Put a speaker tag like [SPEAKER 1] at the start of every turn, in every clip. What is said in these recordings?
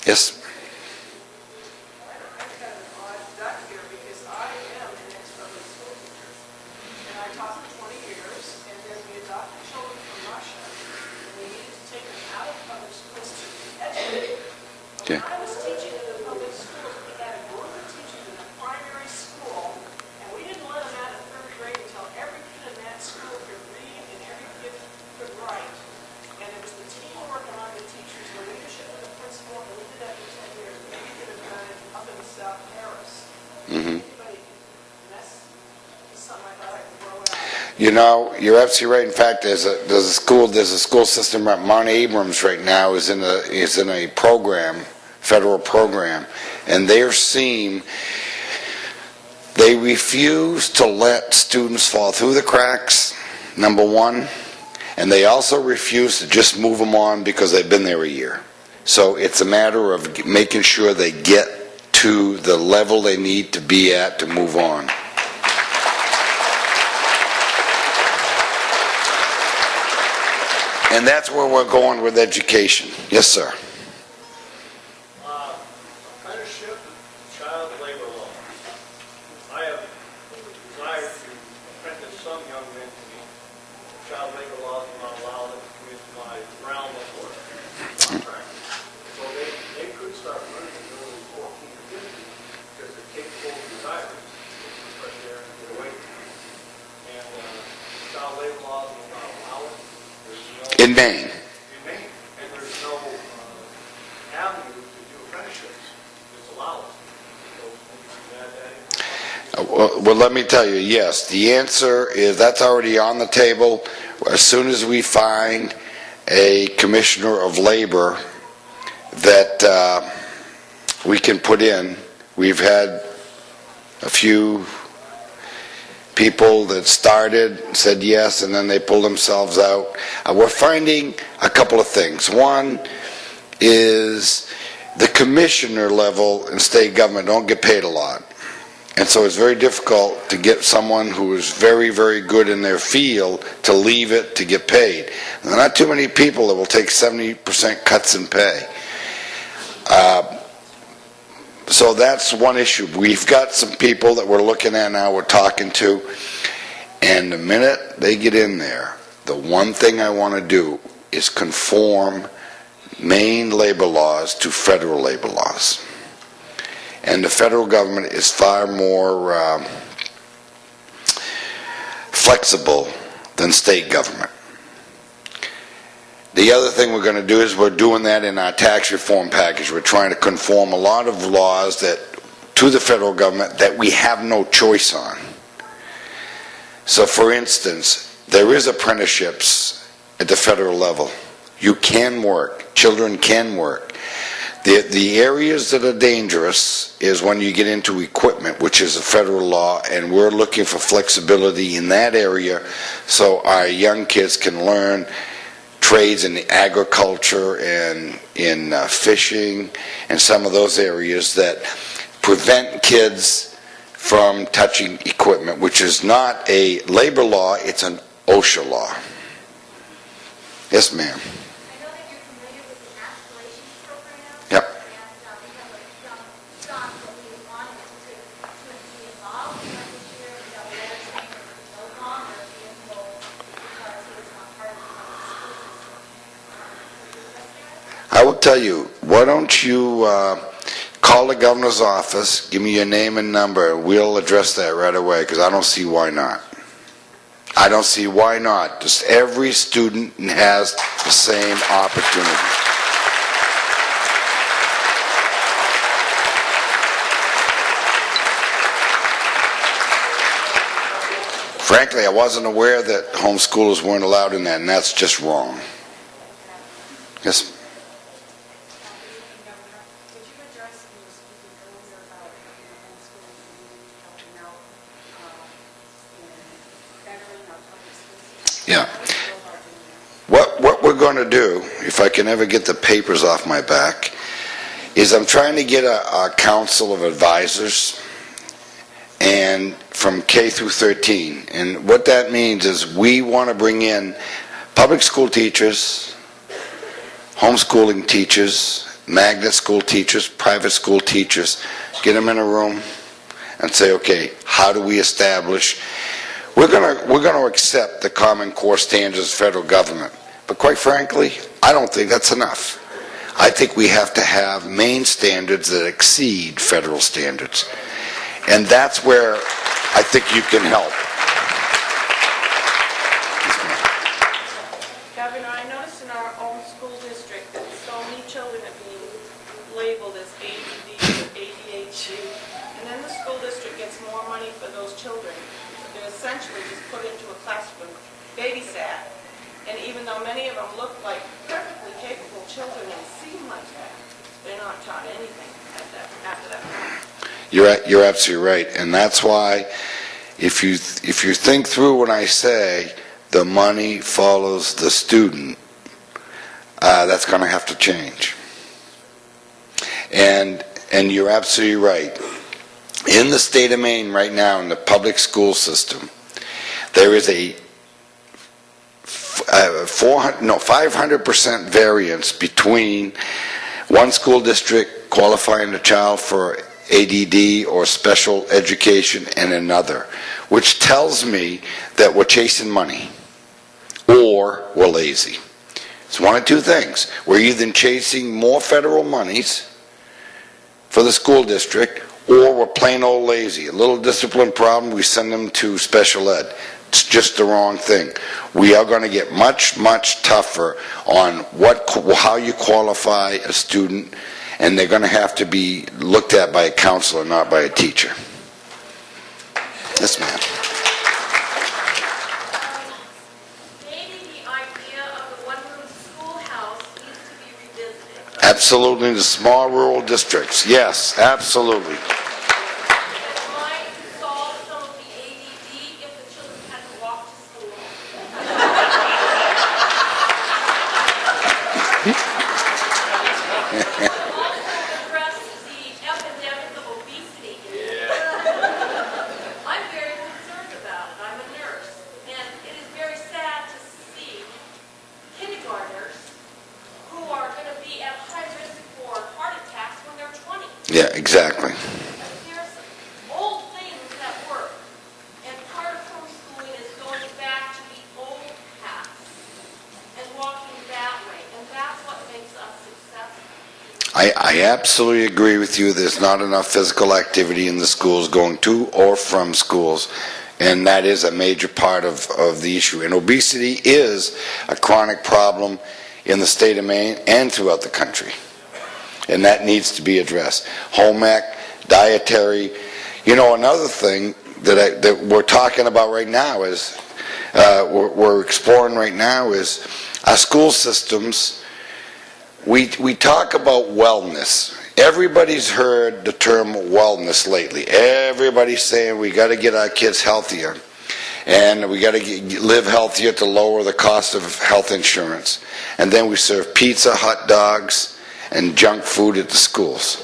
[SPEAKER 1] Yes.
[SPEAKER 2] I've got an odd duck here because I am an ex-public school teacher. And I taught for 20 years, and then we adopted children from Russia. And we needed to take them out of public schools to be educated. But
[SPEAKER 1] Okay.
[SPEAKER 2] when I was teaching in the public schools, we had a group of teachers in a primary school, and we didn't let them out of third grade until every kid in that school could read and every kid could write. And it was the teamwork among the teachers, the leadership of the principal, and we did that for 10 years. Maybe we could have done it up in South Paris. Anybody, and that's something I thought I could grow out.
[SPEAKER 1] You know, you're absolutely right. In fact, there's a school system at Mount Abrams right now is in a program, federal program, and they refuse to let students fall through the cracks, number one, and they also refuse to just move them on because they've been there a year. So it's a matter of making sure they get to the level they need to be at to move on. And that's where we're going with education. Yes, sir.
[SPEAKER 3] Apprenticeship and child labor law. I have desired to apprentice some young men to me. Child labor laws will not allow them to come into my realm of work contract. So they could start learning as early as 14 or 15 because they're capable of desiring to get fresh air and get away from it. And child labor laws will not allow it.
[SPEAKER 1] In Maine.
[SPEAKER 3] In Maine, and there's no avenue to do apprenticeships that's allowed. So,
[SPEAKER 1] Well, let me tell you, yes, the answer is that's already on the table. As soon as we find a commissioner of labor that we can put in, we've had a few people that started, said yes, and then they pulled themselves out. We're finding a couple of things. One is the commissioner level in state government don't get paid a lot. And so it's very difficult to get someone who is very, very good in their field to leave it to get paid. There are not too many people that will take 70% cuts in pay. So that's one issue. We've got some people that we're looking at now, we're talking to, and the minute they get in there, the one thing I want to do is conform Maine labor laws to federal labor laws. And the federal government is far more flexible than state government. The other thing we're going to do is we're doing that in our tax reform package. We're trying to conform a lot of laws to the federal government that we have no choice on. So for instance, there is apprenticeships at the federal level. You can work. Children can work. The areas that are dangerous is when you get into equipment, which is a federal law, and we're looking for flexibility in that area so our young kids can learn trades in agriculture and in fishing and some of those areas that prevent kids from touching equipment, which is not a labor law, it's an OSHA law. Yes, ma'am.
[SPEAKER 4] I know that you're familiar with the aspirations program.
[SPEAKER 1] Yep.
[SPEAKER 4] And we have a young son that we wanted to be involved in this year. We got a letter saying that he's no longer be enrolled because he is not part of the public school system.
[SPEAKER 1] I will tell you, why don't you call the governor's office, give me your name and number, we'll address that right away, because I don't see why not. I don't see why not. Just every student has the same opportunity. Frankly, I wasn't aware that homeschoolers weren't allowed in that, and that's just wrong. Yes?
[SPEAKER 2] Could you address, you were speaking earlier about homeschooling helping out in bettering our public school system?
[SPEAKER 1] Yeah.
[SPEAKER 2] How do you go about doing that?
[SPEAKER 1] What we're going to do, if I can ever get the papers off my back, is I'm trying to get a council of advisors and from K through 13. And what that means is we want to bring in public school teachers, homeschooling teachers, magnet school teachers, private school teachers, get them in a room and say, okay, how do we establish, we're gonna accept the Common Core standards of the federal government, but quite frankly, I don't think that's enough. I think we have to have Maine standards that exceed federal standards. And that's where I think you can help.
[SPEAKER 2] Governor, I noticed in our own school district that so many children are being labeled as ADD or ADHD, and then the school district gets more money for those children. They're essentially just put into a classroom, babysat, and even though many of them look like perfectly capable children and seem like that, they're not taught anything after that point.
[SPEAKER 1] You're absolutely right, and that's why if you think through when I say the money follows the student, that's going to have to change. And you're absolutely right. In the state of Maine right now, in the public school system, there is a 500% variance between one school district qualifying a child for ADD or special education and another, which tells me that we're chasing money or we're lazy. It's one of two things. We're either chasing more federal monies for the school district, or we're plain old lazy. A little discipline problem, we send them to special ed. It's just the wrong thing. We are going to get much, much tougher on how you qualify a student, and they're going to have to be looked at by a counselor, not by a teacher. Yes, ma'am.
[SPEAKER 4] Maybe the idea of the one-room schoolhouse needs to be revisited.
[SPEAKER 1] Absolutely, in the small rural districts. Yes, absolutely.
[SPEAKER 4] It might solve some of the ADD if the children had to walk to school. Address the epidemic of obesity. I'm very concerned about it. I'm a nurse, and it is very sad to see kindergartners who are going to be at high risk for heart attacks when they're 20.
[SPEAKER 1] Yeah, exactly.
[SPEAKER 4] There's old things that work, and part of homeschooling is going back to the old paths and walking that way, and that's what makes us successful.
[SPEAKER 1] I absolutely agree with you. There's not enough physical activity in the schools going to or from schools, and that is a major part of the issue. And obesity is a chronic problem in the state of Maine and throughout the country, and that needs to be addressed. Home ec, dietary. You know, another thing that we're talking about right now is, we're exploring right now is our school systems. We talk about wellness. Everybody's heard the term wellness lately. Everybody's saying we got to get our kids healthier, and we got to live healthier to lower the cost of health insurance. And then we serve pizza, hot dogs, and junk food at the schools.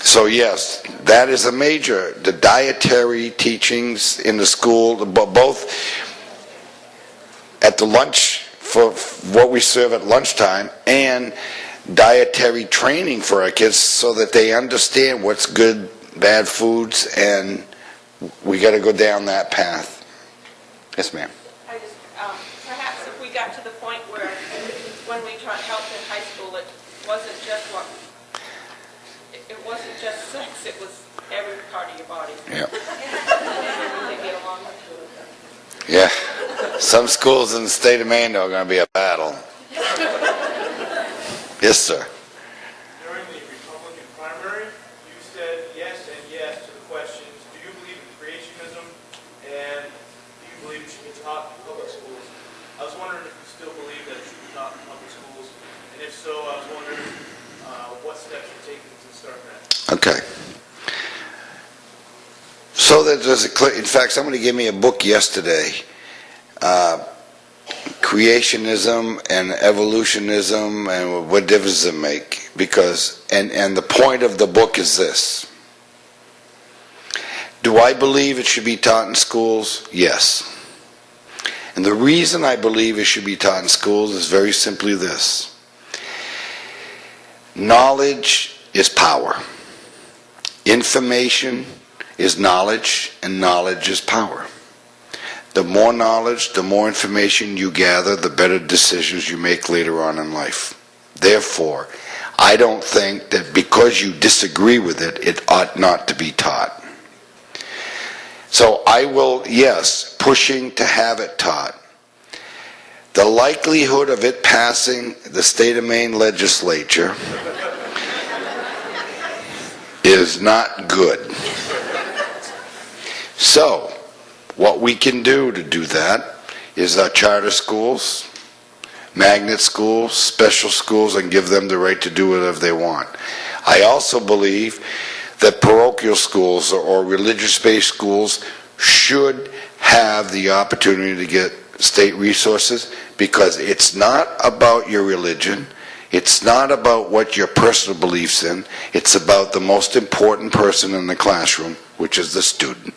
[SPEAKER 1] So yes, that is a major. The dietary teachings in the school, both at the lunch, for what we serve at lunchtime, and dietary training for our kids so that they understand what's good, bad foods, and we got to go down that path. Yes, ma'am.
[SPEAKER 2] I just, perhaps if we got to the point where when we taught health in high school, it wasn't just it wasn't just sex, it was every part of your body.
[SPEAKER 1] Yeah.
[SPEAKER 2] They get along with it.
[SPEAKER 1] Yeah. Some schools in the state of Maine are going to be a battle. Yes, sir.
[SPEAKER 5] During the Republican primary, you said yes and yes to the questions, do you believe in creationism, and do you believe it should be taught in public schools? I was wondering if you still believe that it should be taught in public schools, and if so, I was wondering what steps you're taking to start that.
[SPEAKER 1] Okay. So that there's a clear, in fact, somebody gave me a book yesterday, creationism and evolutionism, and what difference does it make? Because, and the point of the book is this. Do I believe it should be taught in schools? Yes. And the reason I believe it should be taught in schools is very simply this. Knowledge is power. Information is knowledge, and knowledge is power. The more knowledge, the more information you gather, the better decisions you make later on in life. Therefore, I don't think that because you disagree with it, it ought not to be taught. So I will, yes, pushing to have it taught. The likelihood of it passing the state of Maine legislature is not good. So, what we can do to do that is our charter schools, magnet schools, special schools, and give them the right to do whatever they want. I also believe that parochial schools or religious-based schools should have the opportunity to get state resources, because it's not about your religion, it's not about what your personal beliefs in, it's about the most important person in the classroom, which is the student.